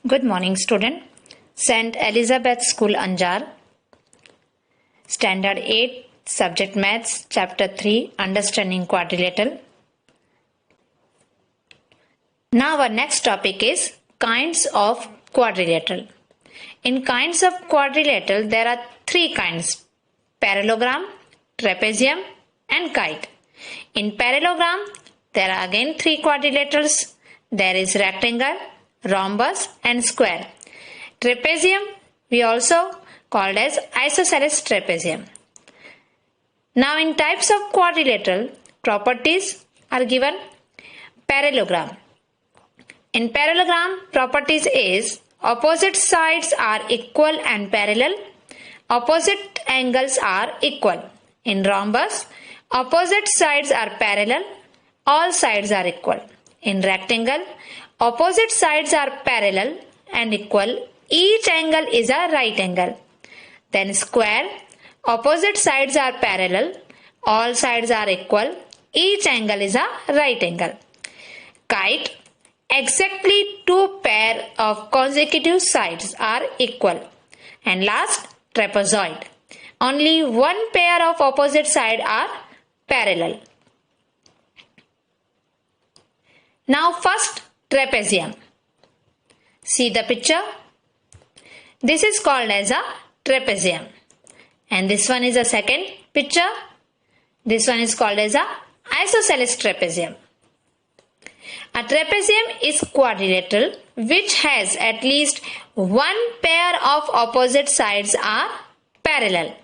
Good morning, student. St. Elizabeth School, Anjar. Standard 8, Subject Maths, Chapter 3, Understanding Quadrilateral. Now our next topic is kinds of quadrilateral. In kinds of quadrilateral, there are three kinds: parallelogram, trapezium, and kite. In parallelogram, there are again three quadrilaterals. There is rectangle, rhombus, and square. Trapezium we also called as isosceles trapezium. Now in types of quadrilateral, properties are given. Parallelogram. In parallelogram, properties is opposite sides are equal and parallel. Opposite angles are equal. In rhombus, opposite sides are parallel. All sides are equal. In rectangle, opposite sides are parallel and equal. Each angle is a right angle. Then square, opposite sides are parallel. All sides are equal. Each angle is a right angle. Kite, exactly two pair of consecutive sides are equal. And last, trapezoid. Only one pair of opposite sides are parallel. Now first, trapezium. See the picture. This is called as a trapezium. And this one is a second picture. This one is called as a isosceles trapezium. A trapezium is quadrilateral which has at least one pair of opposite sides are parallel.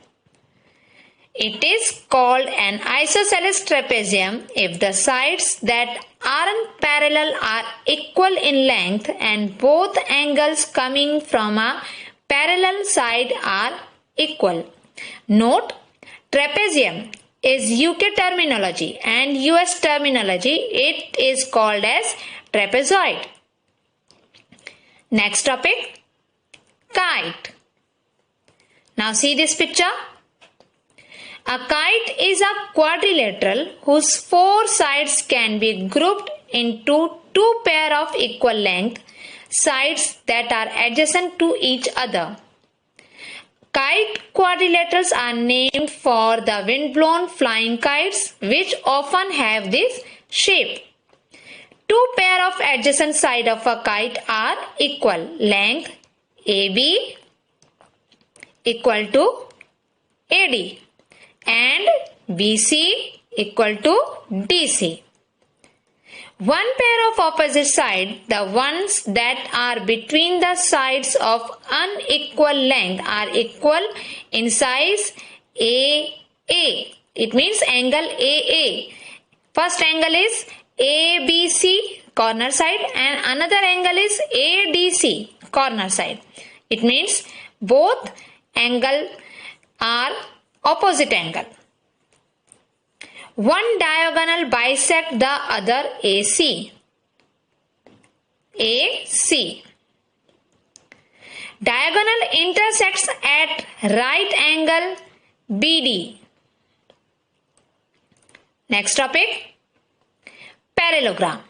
It is called an isosceles trapezium if the sides that aren't parallel are equal in length and both angles coming from a parallel side are equal. Note, trapezium is UK terminology and US terminology. It is called as trapezoid. Next topic, kite. Now see this picture. A kite is a quadrilateral whose four sides can be grouped into two pair of equal length sides that are adjacent to each other. Kite quadrilaterals are named for the windblown flying kites which often have this shape. Two pair of adjacent sides of a kite are equal. Length AB equal to AD and BC equal to DC. One pair of opposite sides, the ones that are between the sides of unequal length, are equal in size AA. It means angle AA. First angle is ABC corner side and another angle is ADC corner side. It means both angle are opposite angle. One diagonal bisect the other AC. AC. Diagonal intersects at right angle BD. Next topic, parallelogram.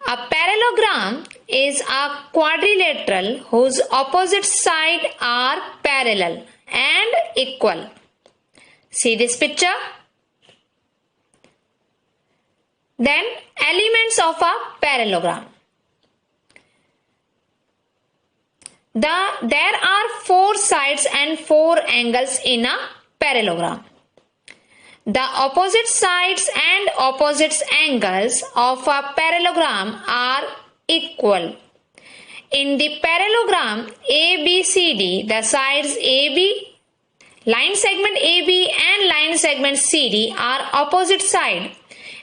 A parallelogram is a quadrilateral whose opposite sides are parallel and equal. See this picture. Then elements of a parallelogram. There are four sides and four angles in a parallelogram. The opposite sides and opposite angles of a parallelogram are equal. In the parallelogram ABCD, the sides AB, line segment AB and line segment CD are opposite side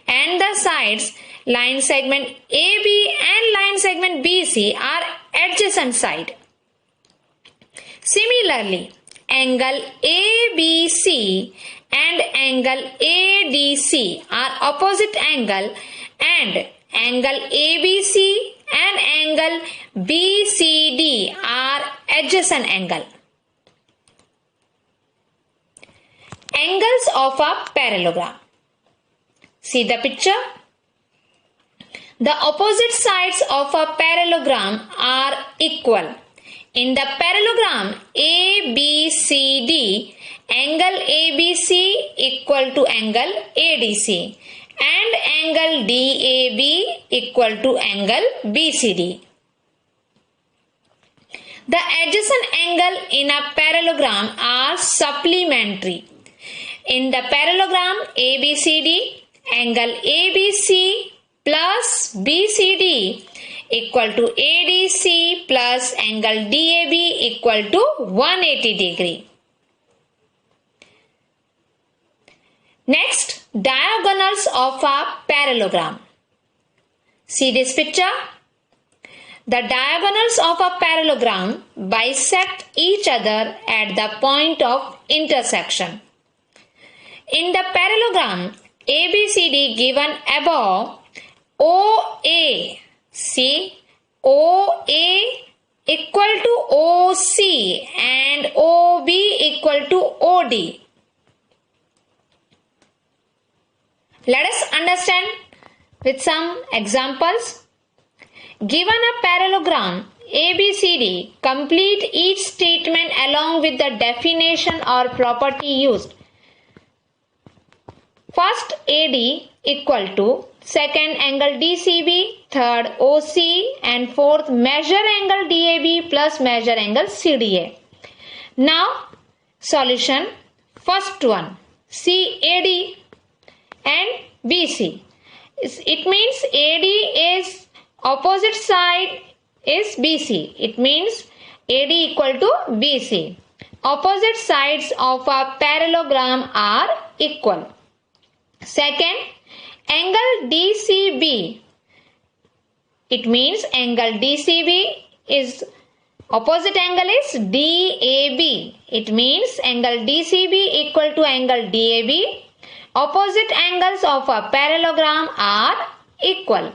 and the sides line segment AB and line segment BC are adjacent side. Similarly, angle ABC and angle ADC are opposite angle and angle ABC and angle BCD are adjacent angle. Angles of a parallelogram. See the picture. The opposite sides of a parallelogram are equal. In the parallelogram ABCD, angle ABC equal to angle ADC and angle DAB equal to angle BCD. The adjacent angle in a parallelogram are supplementary. In the parallelogram ABCD, angle ABC plus BCD equal to ADC plus angle DAB equal to 180 degree. Next, diagonals of a parallelogram. See this picture. The diagonals of a parallelogram bisect each other at the point of intersection. In the parallelogram ABCD given above, OA, see, OA equal to OC and OB equal to OD. Let us understand with some examples. Given a parallelogram ABCD, complete each statement along with the definition or property used. First, AD equal to second angle DCB, third OC and fourth measure angle DAB plus measure angle CDA. Now solution. First one, CAD and BC. It means AD is opposite side is BC. It means AD equal to BC. Opposite sides of a parallelogram are equal. Second, angle DCB. It means angle DCB is opposite angle is DAB. It means angle DCB equal to angle DAB. Opposite angles of a parallelogram are equal.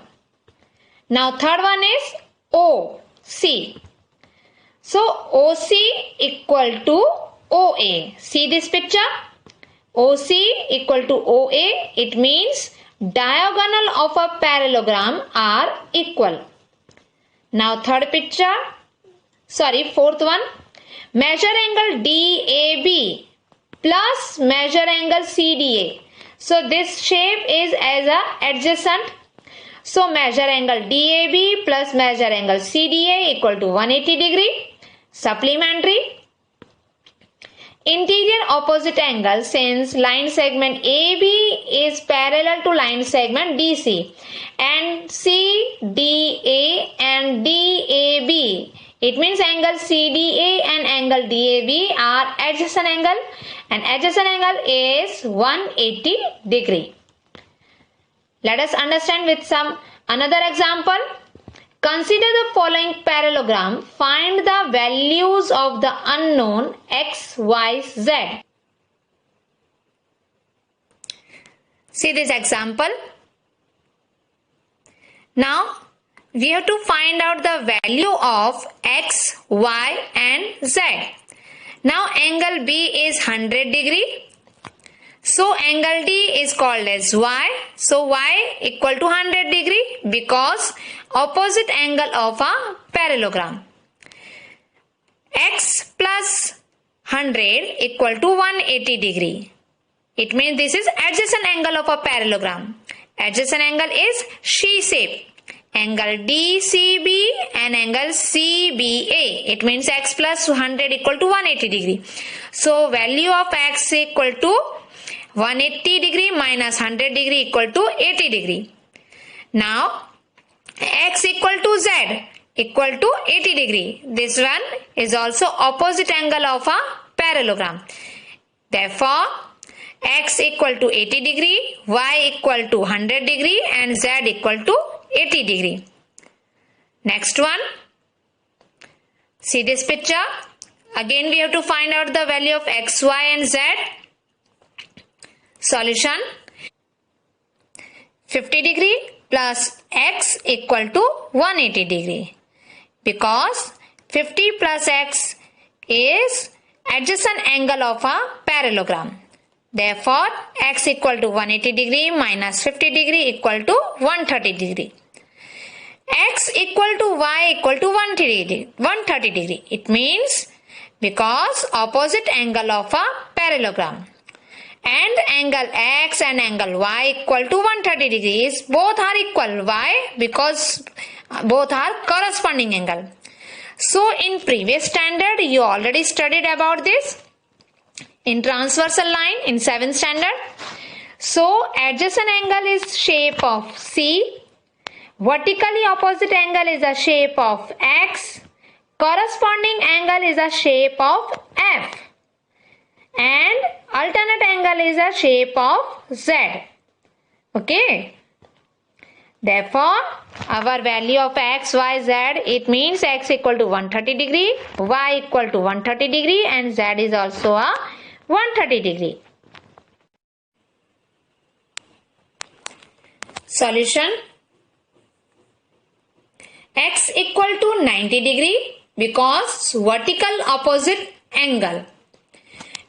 Now third one is OC. So OC equal to OA. See this picture? OC equal to OA. It means diagonal of a parallelogram are equal. Now fourth one. Measure angle DAB plus measure angle CDA. So this shape is as a adjacent. So measure angle DAB plus measure angle CDA equal to 180 degree. Supplementary. Interior opposite angle, since line segment AB is parallel to line segment DC and CDA and DAB. It means angle CDA and angle DAB are adjacent angle and adjacent angle is 180 degree. Let us understand with some another example. Consider the following parallelogram. Find the values of the unknown x, y, z. See this example. Now we have to find out the value of x, y and z. Now angle B is 100 degree. So angle D is called as y. So y equal to 100 degree because opposite angle of a parallelogram. X plus 100 equal to 180 degree. It means this is adjacent angle of a parallelogram. Adjacent angle is she shape. Angle DCB and angle CBA. It means x plus 100 equal to 180 degree. So value of x equal to 180 degree minus 100 degree equal to 80 degree. Now x equal to z equal to 80 degree. This one is also opposite angle of a parallelogram. Therefore x equal to 80 degree, y equal to 100 degree and z equal to 80 degree. Next one. See this picture. Again we have to find out the value of x, y and z. Solution. 50 degree plus x equal to 180 degree. Because 50 plus x is adjacent angle of a parallelogram. Therefore x equal to 180 degree minus 50 degree equal to 130 degree. x equal to y equal to 130 degree. It means because opposite angle of a parallelogram and angle x and angle y equal to 130 degrees, both are equal. Why? Because both are corresponding angle. So in previous standard you already studied about this in transversal line in 7th standard. So adjacent angle is shape of C, vertically opposite angle is a shape of X, corresponding angle is a shape of F, and alternate angle is a shape of Z. Okay. Therefore, our value of x, y, z, it means x equal to 130 degree, y equal to 130 degree, and z is also a 130 degree. Solution: x equal to 90 degree because vertical opposite angle.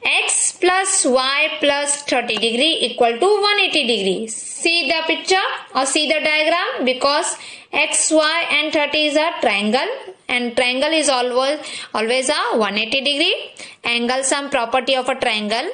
X plus y plus 30 degree equal to 180 degree. See the picture or see the diagram, because x, y and 30 is a triangle and triangle is always a 180 degree. Angle sum property of a triangle.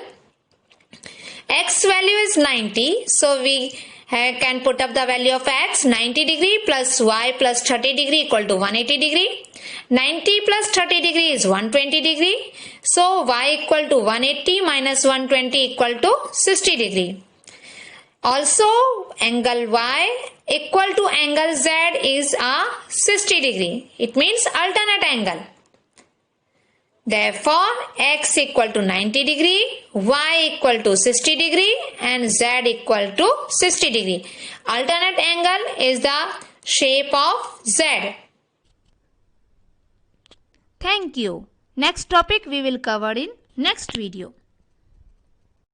X value is 90, so we can put up the value of x. 90 degree plus y plus 30 degree equal to 180 degree. 90 plus 30 degree is 120 degree. So y equal to 180 minus 120 equal to 60 degree. Also angle y equal to angle z is a 60 degree. It means alternate angle. Therefore x equal to 90 degree, y equal to 60 degree and z equal to 60 degree. Alternate angle is the shape of z. Thank you. Next topic we will cover in next video.